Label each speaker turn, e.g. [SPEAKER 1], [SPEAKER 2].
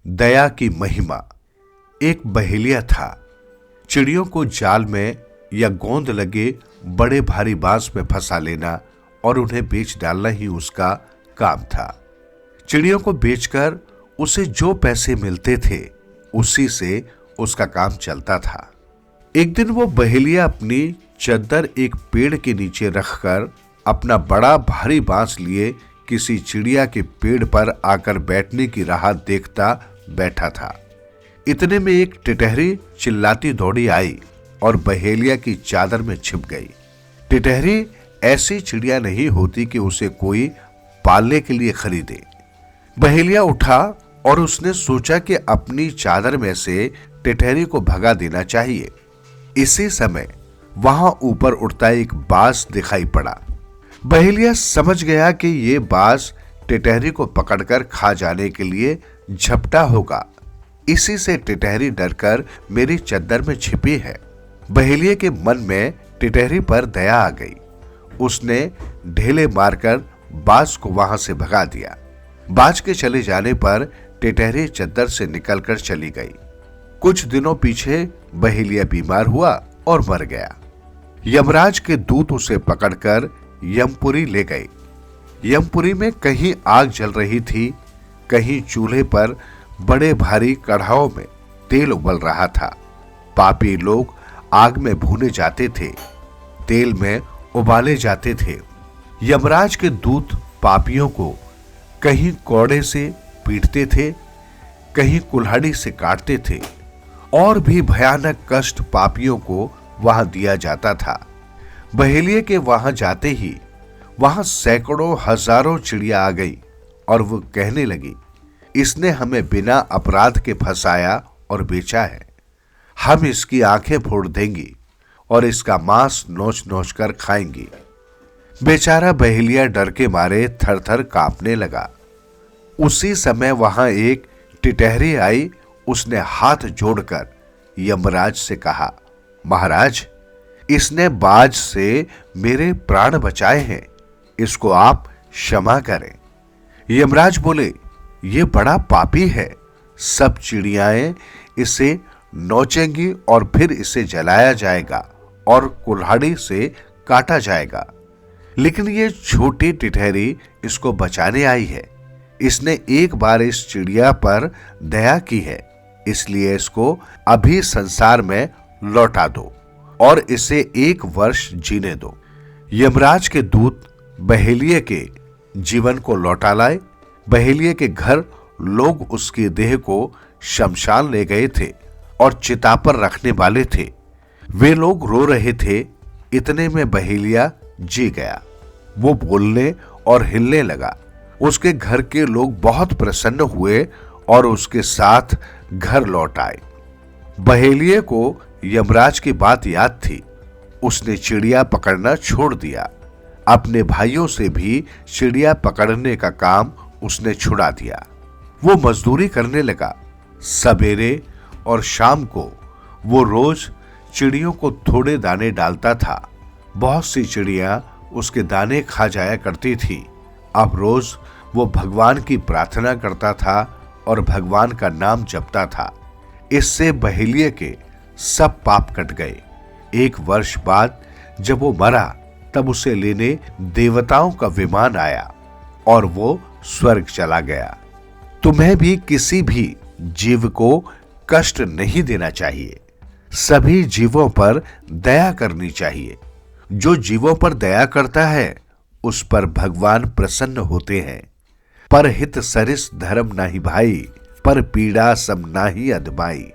[SPEAKER 1] दया की महिमा। एक बहेलिया था। चिड़ियों को जाल में या गोंद लगे बड़े भारी बांस में फंसा लेना और उन्हें बेच डालना ही उसका काम था। चिड़ियों को बेचकर उसे जो पैसे मिलते थे उसी से उसका काम चलता था। एक दिन वो बहेलिया अपनी चद्दर एक पेड़ के नीचे रखकर अपना बड़ा भारी बांस लिए किसी चिड़िया के पेड़ पर आकर बैठने की राह देखता बैठा था। इतने में एक टिटहरी चिल्लाती दौड़ी आई और बहेलिया की चादर में छिप गई। टिटहरी ऐसी चिड़िया नहीं होती कि उसे कोई पालने के लिए खरीदे। बहेलिया उठा और उसने सोचा कि अपनी चादर में से टिटहरी को भगा देना चाहिए। इसी समय वहां ऊपर उड़ता एक बाज दिखाई पड़ा। बहेलिया समझ गया कि ये बाज टिटहरी को पकड़कर खा जाने के लिए झपटा होगा। इसी से टिटहरी डरकर मेरी चद्दर में छिपी है। बहेलिये के मन में टिटहरी पर दया आ गई। उसने ढेले मारकर बाज को वहां से भगा दिया। बाज के चले जाने पर टिटहरी चद्दर से निकलकर चली गई। कुछ दिनों पीछे बहेलिया बीमार हुआ और मर गया। यमराज के दूत उसे पकड़कर यमपुरी ले गए। यमपुरी में कहीं आग जल रही थी, कहीं चूल्हे पर बड़े भारी कढ़ाओं में तेल उबल रहा था। पापी लोग आग में भूने जाते थे, तेल में उबाले जाते थे। यमराज के दूत पापियों को कहीं कौड़े से पीटते थे, कहीं कुल्हाड़ी से काटते थे और भी भयानक कष्ट पापियों को वहां दिया जाता था। बहेलिये के वहां जाते ही वहां सैकड़ों हजारों चिड़िया आ गई और वो कहने लगी, इसने हमें बिना अपराध के फंसाया और बेचा है। हम इसकी आंखें फोड़ देंगी और इसका मांस नोच नोच कर खाएंगी। बेचारा बहेलिया डर के मारे थर थर कांपने लगा। उसी समय वहां एक टिटहरी आई। उसने हाथ जोड़कर यमराज से कहा, महाराज, इसने बाज से मेरे प्राण बचाए हैं, इसको आप क्षमा करें। यमराज बोले, ये बड़ा पापी है। सब चिड़ियाएं इसे नोचेंगी और फिर इसे जलाया जाएगा और कुल्हाड़ी से काटा जाएगा। लेकिन ये छोटी टिटहरी इसको बचाने आई है। इसने एक बार इस चिड़िया पर दया की है, इसलिए इसको अभी संसार में लौटा दो और इसे 1 वर्ष जीने दो। यमराज के दूत बहेलिये के जीवन को लौटा लाए। बहेलिये के घर लोग उसकी देह को शमशान ले गए थे और चिता पर रखने वाले थे। वे लोग रो रहे थे। इतने में बहेलिया जी गया। वो बोलने और हिलने लगा। उसके घर के लोग बहुत प्रसन्न हुए और उसके साथ घर लौट आए। बहेलिये को यमराज की बात याद थी। उसने चिड़िया पकड़ना छोड़ दिया। अपने भाइयों से भी चिड़िया पकड़ने का काम उसने छुड़ा दिया। वो मजदूरी करने लगा। सवेरे और शाम को वो रोज चिड़ियों को थोड़े दाने डालता था। बहुत सी चिड़िया उसके दाने खा जाया करती थी। अब रोज वो भगवान की प्रार्थना करता था और भगवान का नाम जपता था। इससे बहेलिये के सब पाप कट गए। 1 वर्ष बाद जब वो मरा तब उसे लेने देवताओं का विमान आया और वो स्वर्ग चला गया। तुम्हें भी किसी भी जीव को कष्ट नहीं देना चाहिए। सभी जीवों पर दया करनी चाहिए। जो जीवों पर दया करता है उस पर भगवान प्रसन्न होते हैं। पर हित सरिस धर्म नाही भाई, पर पीड़ा सम नाही अदबाई।